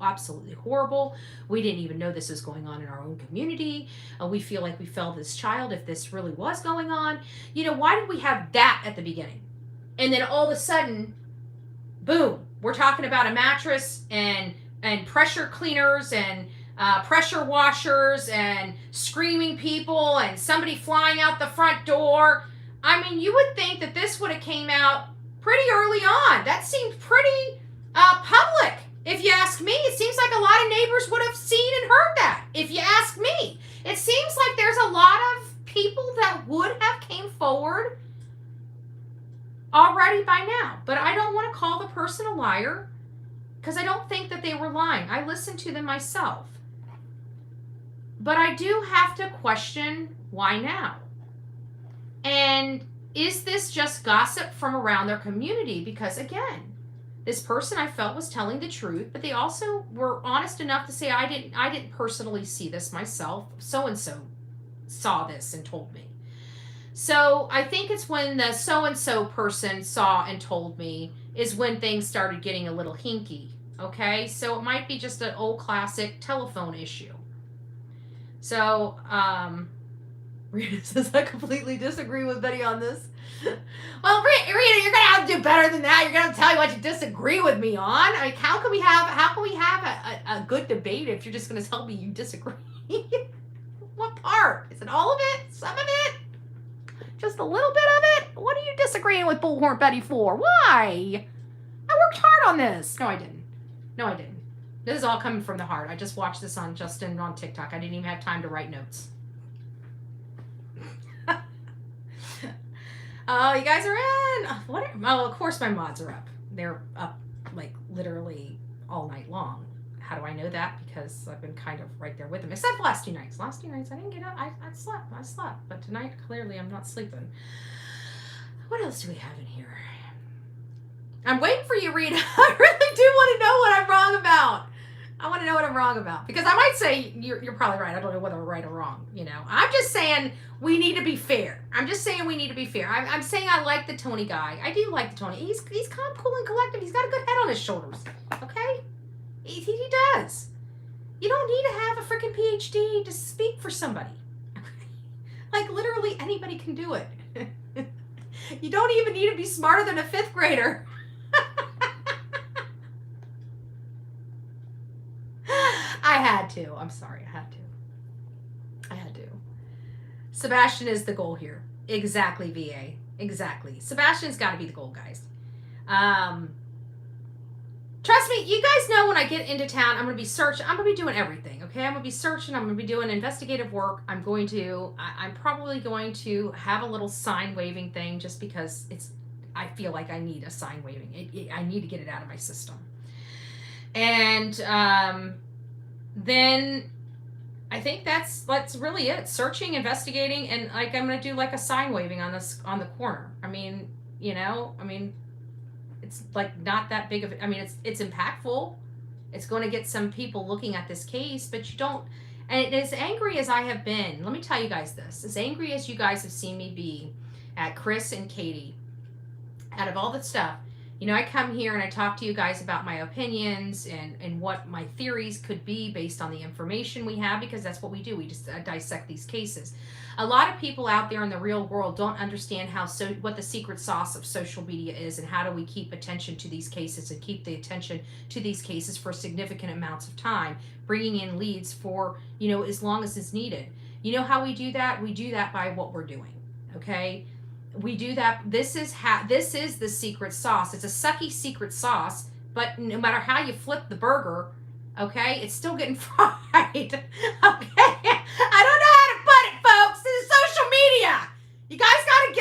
absolutely horrible. We didn't even know this was going on in our own community. We feel like we failed this child if this really was going on." You know, why did we have that at the beginning? And then all of a sudden, boom, we're talking about a mattress and pressure cleaners and pressure washers and screaming people and somebody flying out the front door. I mean, you would think that this would have came out pretty early on. That seemed pretty public, if you ask me. It seems like a lot of neighbors would have seen and heard that, if you ask me. It seems like there's a lot of people that would have came forward already by now. But I don't want to call the person a liar, because I don't think that they were lying. I listened to them myself. But I do have to question, why now? And is this just gossip from around their community? Because again, this person I felt was telling the truth, but they also were honest enough to say, I didn't personally see this myself. So-and-so saw this and told me. So I think it's when the so-and-so person saw and told me is when things started getting a little hinky. Okay, so it might be just an old classic telephone issue. So, Rita says, "I completely disagree with Betty on this." Well, Rita, you're gonna have to do better than that. You're gonna tell me what you disagree with me on. I mean, how can we have a good debate if you're just gonna tell me you disagree? What part? Is it all of it? Some of it? Just a little bit of it? What are you disagreeing with Bullhorn Betty for? Why? I worked hard on this. No, I didn't. This is all coming from the heart. I just watched this on TikTok. I didn't even have time to write notes. Oh, you guys are in. What? Oh, of course my mods are up. They're up like literally all night long. How do I know that? Because I've been kind of right there with them. Except last 2 nights. Last 2 nights I didn't get up. I slept. But tonight clearly I'm not sleeping. What else do we have in here? I'm waiting for you, Rita. I really do want to know what I'm wrong about. I want to know what I'm wrong about. Because I might say you're probably right. I don't know whether we're right or wrong. You know, I'm just saying we need to be fair. I'm saying I like the Tony guy. I do like the Tony. He's calm, cool, and collected. He's got a good head on his shoulders. Okay? He does. You don't need to have a freaking PhD to speak for somebody. Like, literally anybody can do it. You don't even need to be smarter than a 5th grader. I had to. I'm sorry. I had to. Sebastian is the goal here. Exactly, VA. Exactly. Sebastian's got to be the goal, guys. Trust me, you guys know when I get into town, I'm going to be searching. I'm going to be doing everything, okay? I'm going to be searching. I'm going to be doing investigative work. I'm probably going to have a little sign waving thing just because I feel like I need a sign waving. I need to get it out of my system. And then I think that's really it. Searching, investigating, and like I'm going to do like a sign waving on the corner. I mean, it's like not that big of it's impactful. It's going to get some people looking at this case, but you don't, and as angry as I have been, let me tell you guys this, as angry as you guys have seen me be at Chris and Katie, out of all the stuff, I come here and I talk to you guys about my opinions and what my theories could be based on the information we have, because that's what we do. We just dissect these cases. A lot of people out there in the real world don't understand what the secret sauce of social media is, and how do we keep attention to these cases and keep the attention to these cases for significant amounts of time, bringing in leads for, as long as it's needed. You know how we do that? We do that by what we're doing, okay? We do that. This is the secret sauce. It's a sucky secret sauce, but no matter how you flip the burger, okay, it's still getting fried. Okay, I don't know how to put it, folks. This is social media. You guys got to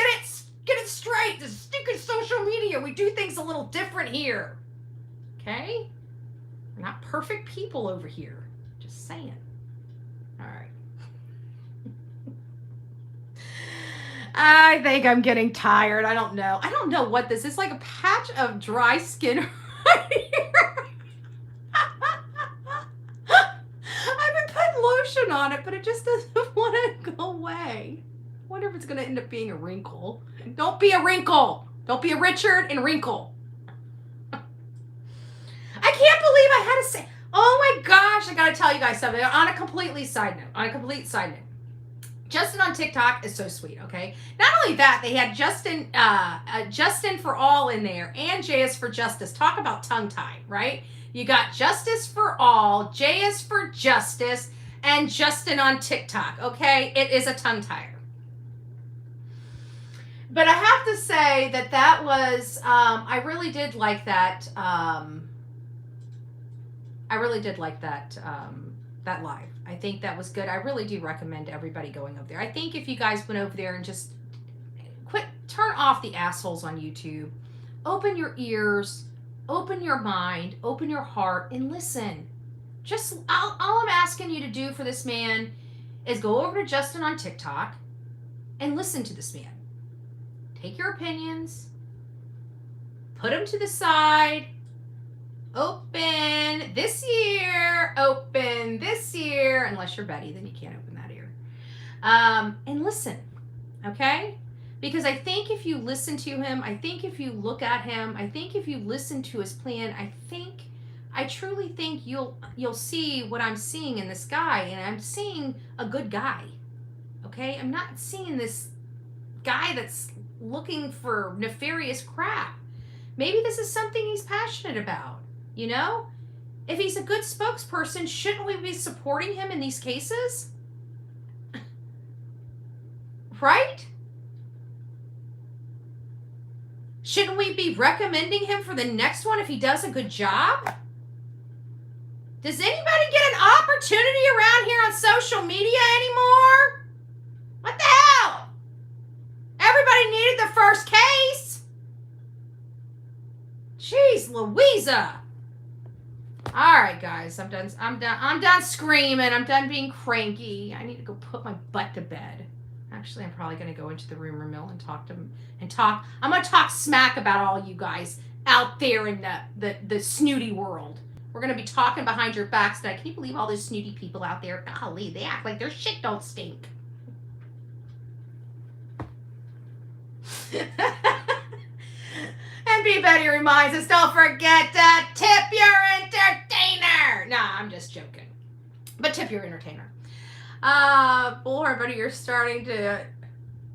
get it straight. This is stinking social media. We do things a little different here. Okay, we're not perfect people over here. Just saying. All right. I think I'm getting tired. I don't know what this is. Like a patch of dry skin right here. I've been putting lotion on it, but it just doesn't want to go away. I wonder if it's going to end up being a wrinkle. Don't be a wrinkle. Don't be a Richard and wrinkle. I can't believe I had to say, oh my gosh, I got to tell you guys something on a complete side note. Justin on TikTok is so sweet, okay? Not only that, they had Justin for All in there and J is for Justice. Talk about tongue-tied, right? You got Justice for All, J is for Justice, and Justin on TikTok, okay? It is a tongue-tire. But I have to say that was, I really did like that. That live. I think that was good. I really do recommend everybody going over there. I think if you guys went over there and just turn off the assholes on YouTube, open your ears, open your mind, open your heart, and listen. Just all I'm asking you to do for this man is go over to Justin on TikTok and listen to this man. Take your opinions, put them to the side. Open this year, unless you're Betty, then you can't open that ear. And listen, okay? Because I think if you listen to him, I think if you look at him, I think if you listen to his plan, I truly think you'll see what I'm seeing in this guy, and I'm seeing a good guy, okay? I'm not seeing this guy that's looking for nefarious crap. Maybe this is something he's passionate about. If he's a good spokesperson, shouldn't we be supporting him in these cases? Right? Shouldn't we be recommending him for the next one if he does a good job? Does anybody get an opportunity around here on social media anymore? What the hell? Everybody needed the first case. Jeez, Louisa. All right, guys, I'm done screaming. I'm done being cranky. I need to go put my butt to bed. Actually, I'm probably going to go into the rumor mill and talk. I'm going to talk smack about all you guys out there in the snooty world. We're going to be talking behind your backs tonight. Can you believe all those snooty people out there? Golly, they act like their shit don't stink. And B. Betty reminds us, don't forget to tip your entertainer. Nah, I'm just joking. But tip your entertainer. Bullhorn Buddy, you're starting to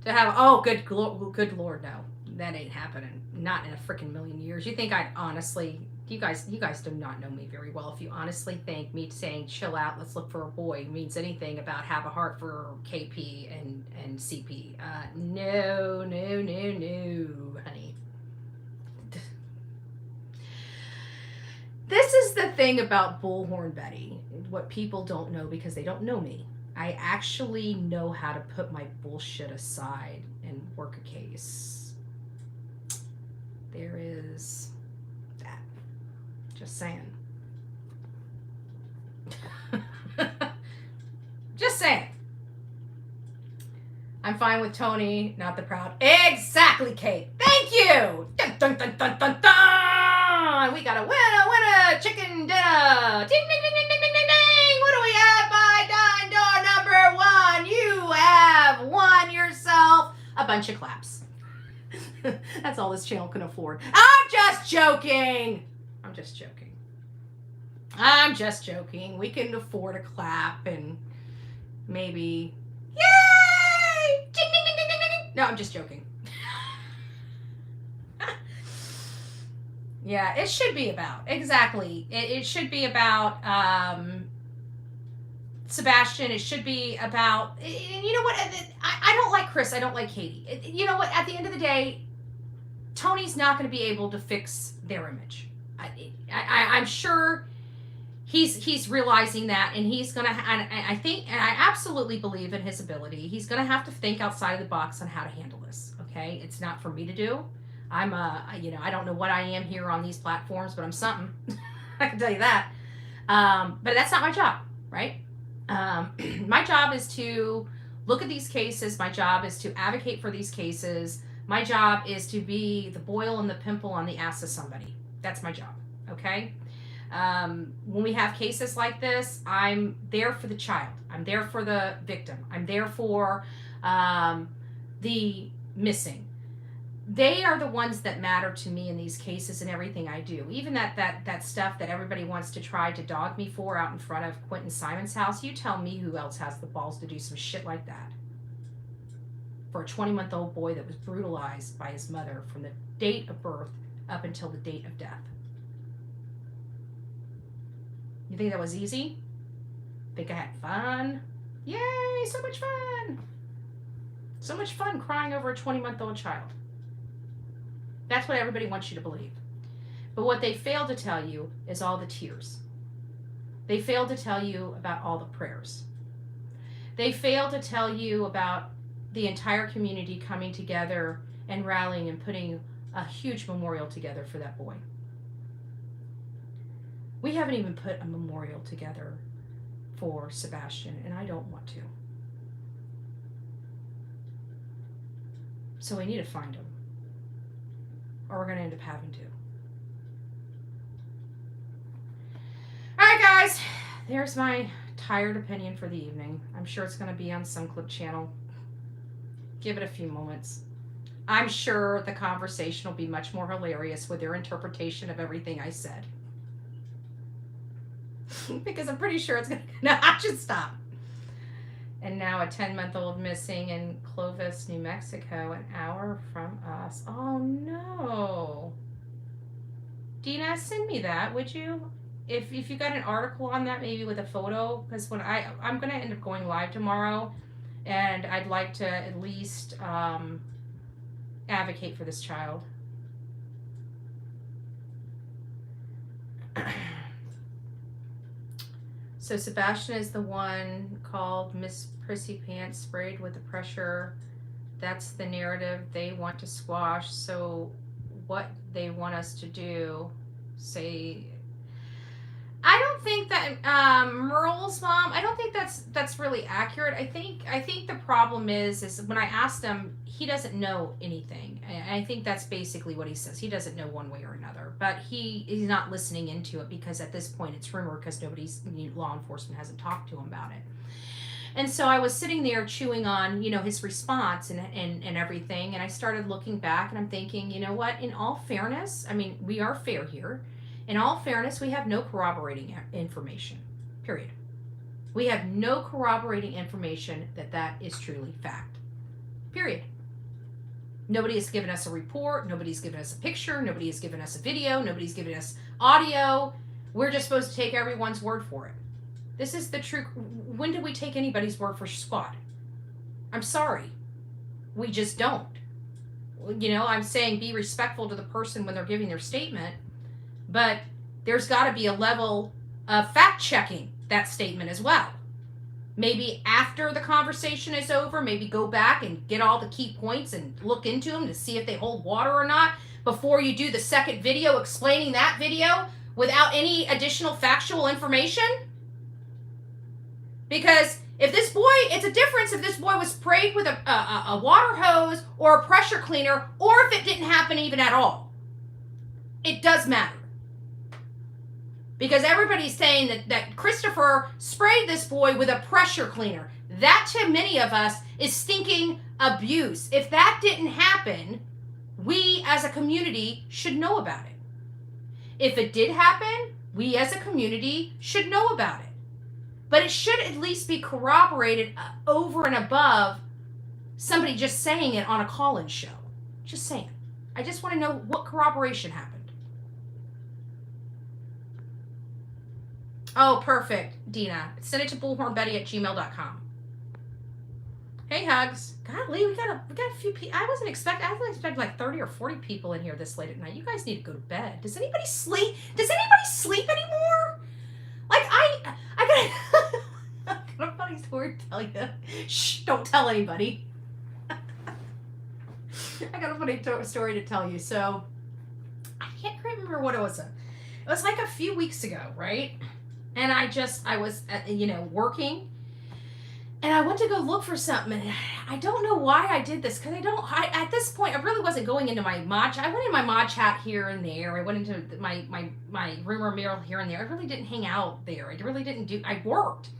have, oh, good Lord, no. That ain't happening. Not in a freaking million years. You think I'd honestly, you guys do not know me very well. If you honestly think me saying chill out, let's look for a boy means anything about have a heart for KP and CP. No, honey. This is the thing about Bullhorn Betty, what people don't know because they don't know me. I actually know how to put my bullshit aside and work a case. There is that. Just saying. Just saying. I'm fine with Tony, not the proud. Exactly, Kate. Thank you. Dun, dun, dun, dun, dun, dun. We got a winner, chicken dinner. Ding, ding, ding, ding, ding, ding, ding, ding. What do we have by dine door number 1? You have won yourself a bunch of claps. That's all this channel can afford. I'm just joking. We can afford a clap and maybe, yay! Ding, ding, ding, ding, ding, ding. No, I'm just joking. Yeah, it should be about, exactly. It should be about Sebastian. It should be about, and you know what? I don't like Chris. I don't like Katie. You know what? At the end of the day, Tony's not going to be able to fix their image. I'm sure he's realizing that, and he's going to, I think, and I absolutely believe in his ability. He's going to have to think outside of the box on how to handle this. Okay. It's not for me to do. I'm I don't know what I am here on these platforms, but I'm something. I can tell you that. But that's not my job, right? My job is to look at these cases. My job is to advocate for these cases. My job is to be the boil and the pimple on the ass of somebody. That's my job, okay? When we have cases like this, I'm there for the child. I'm there for the victim. I'm there for the missing. They are the ones that matter to me in these cases and everything I do. Even that stuff that everybody wants to try to dog me for out in front of Quentin Simon's house, you tell me who else has the balls to do some shit like that. For a 20-month-old boy that was brutalized by his mother from the date of birth up until the date of death. You think that was easy? Think I had fun? Yay, so much fun! So much fun crying over a 20-month-old child. That's what everybody wants you to believe. But what they fail to tell you is all the tears. They fail to tell you about all the prayers. They fail to tell you about the entire community coming together and rallying and putting a huge memorial together for that boy. We haven't even put a memorial together for Sebastian, and I don't want to. So we need to find him. Or we're going to end up having to. Alright guys, there's my tired opinion for the evening. I'm sure it's going to be on some clip channel. Give it a few moments. I'm sure the conversation will be much more hilarious with their interpretation of everything I said. Because I'm pretty sure it's going to... No, I should stop. And now a 10-month-old missing in Clovis, New Mexico, an hour from us. Oh, no. Dina, send me that, would you? If you got an article on that, maybe with a photo. Because when I'm going to end up going live tomorrow, and I'd like to at least advocate for this child. So Sebastian is the one called Miss Prissy Pants, sprayed with the pressure That's the narrative they want to squash. So what they want us to do, say, I don't think that Merle's mom. I don't think that's really accurate. I think the problem is when I asked him, he doesn't know anything. I think that's basically what he says. He doesn't know one way or another. But he's not listening into it because at this point it's rumor because law enforcement hasn't talked to him about it. And so I was sitting there chewing on, his response and everything, and I started looking back and I'm thinking, you know what? In all fairness, I mean, we are fair here. In all fairness, we have no corroborating information, period. We have no corroborating information that is truly fact, period. Nobody has given us a report. Nobody's given us a picture. Nobody has given us a video. Nobody's given us audio. We're just supposed to take everyone's word for it. This is the true. When do we take anybody's word for squad? I'm sorry. We just don't. I'm saying be respectful to the person when they're giving their statement. But there's got to be a level of fact-checking that statement as well. Maybe after the conversation is over, maybe go back and get all the key points and look into them to see if they hold water or not before you do the second video explaining that video without any additional factual information. Because if this boy, it's a difference if this boy was sprayed with a water hose or a pressure cleaner, or if it didn't happen even at all. It does matter. Because everybody's saying that Christopher sprayed this boy with a pressure cleaner. That, to many of us, is stinking abuse. If that didn't happen, we as a community should know about it. If it did happen, we as a community should know about it. But it should at least be corroborated over and above somebody just saying it on a call-in show. Just saying. I just want to know what corroboration happened. Oh, perfect, Dina. Send it to bullhornbetty@gmail.com. Hey, Hugs. Golly, we got a few people. I wasn't expecting like 30 or 40 people in here this late at night. You guys need to go to bed. Does anybody sleep? Does anybody sleep anymore? Like, I got a funny story to tell you. Shh, don't tell anybody. I got a funny story to tell you. So, I can't remember what it was. It was like a few weeks ago, right? And I was, working, and I went to go look for something, and I don't know why I did this, because at this point, I really wasn't going into my mod chat. I went in my mod chat here and there. I went into my rumor mill here and there. I really didn't hang out there. I really didn't I worked.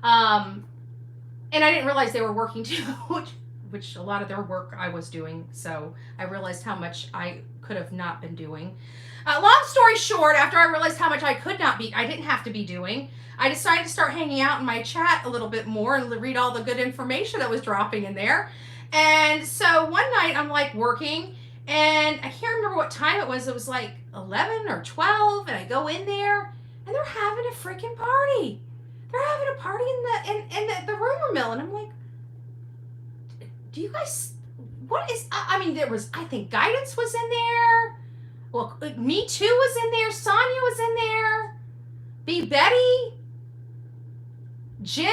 And I didn't realize they were working too, which a lot of their work I was doing, so I realized how much I could have not been doing. Long story short, after I realized how much I didn't have to be doing, I decided to start hanging out in my chat a little bit more and read all the good information that was dropping in there. And so one night I'm like working, and I can't remember what time it was. It was like 11 or 12, and I go in there, and they're having a freaking party. They're having a party in the rumor mill, and I'm like, do you guys, I think Guidance was in there. Well, Me Too was in there. Sonia was in there. B. Betty. Jen.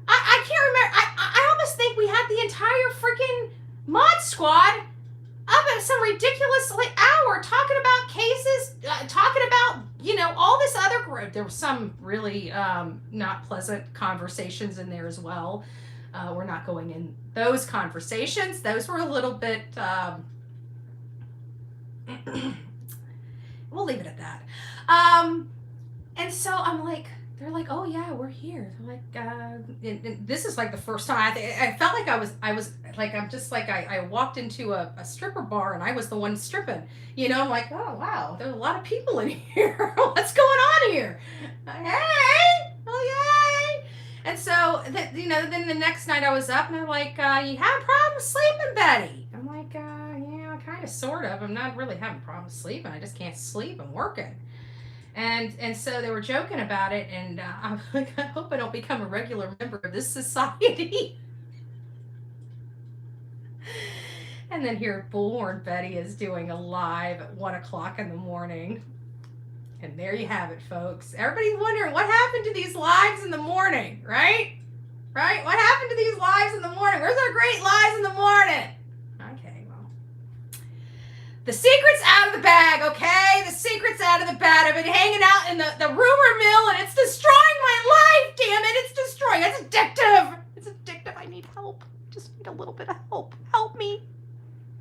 I can't remember. I almost think we had the entire freaking mod squad up at some ridiculous hour talking about cases, talking about, all this other group. There were some really not pleasant conversations in there as well. We're not going in those conversations. Those were a little bit... we'll leave it at that. And so I'm like, they're like, oh yeah, we're here. They're like, and this is like the first time I felt like I was like, I walked into a stripper bar and I was the one stripping, I'm like, oh wow, there's a lot of people in here. What's going on here? Hey, oh yay. And so, then the next night I was up and they're like, you have a problem sleeping, Betty? I'm like, yeah, kind of, sort of. I'm not really having problems sleeping. I just can't sleep. I'm working. And so they were joking about it, and I'm like, I hope I don't become a regular member of this society. And then here, Bullhorn Betty is doing a live at 1 o'clock in the morning. And there you have it, folks. Everybody's wondering what happened to these lives in the morning, right? right? What happened to these lives in the morning? Where's our great lives in the morning? Okay, well. The secret's out of the bag, okay? The secret's out of the bag. I've been hanging out in the rumor mill, and it's destroying my life, damn it. It's destroying. It's addictive. It's addictive. I need help. Just need a little bit of help. Help me.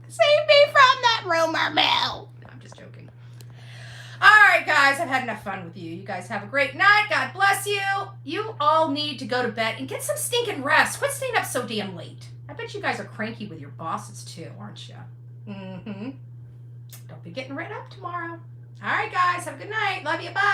Save me from that rumor mill. No, I'm just joking. All right, guys, I've had enough fun with you. You guys have a great night. God bless you. You all need to go to bed and get some stinking rest. Quit staying up so damn late. I bet you guys are cranky with your bosses too, aren't you? Mm-hmm. Don't be getting written up tomorrow. All right, guys, have a good night. Love you. Bye.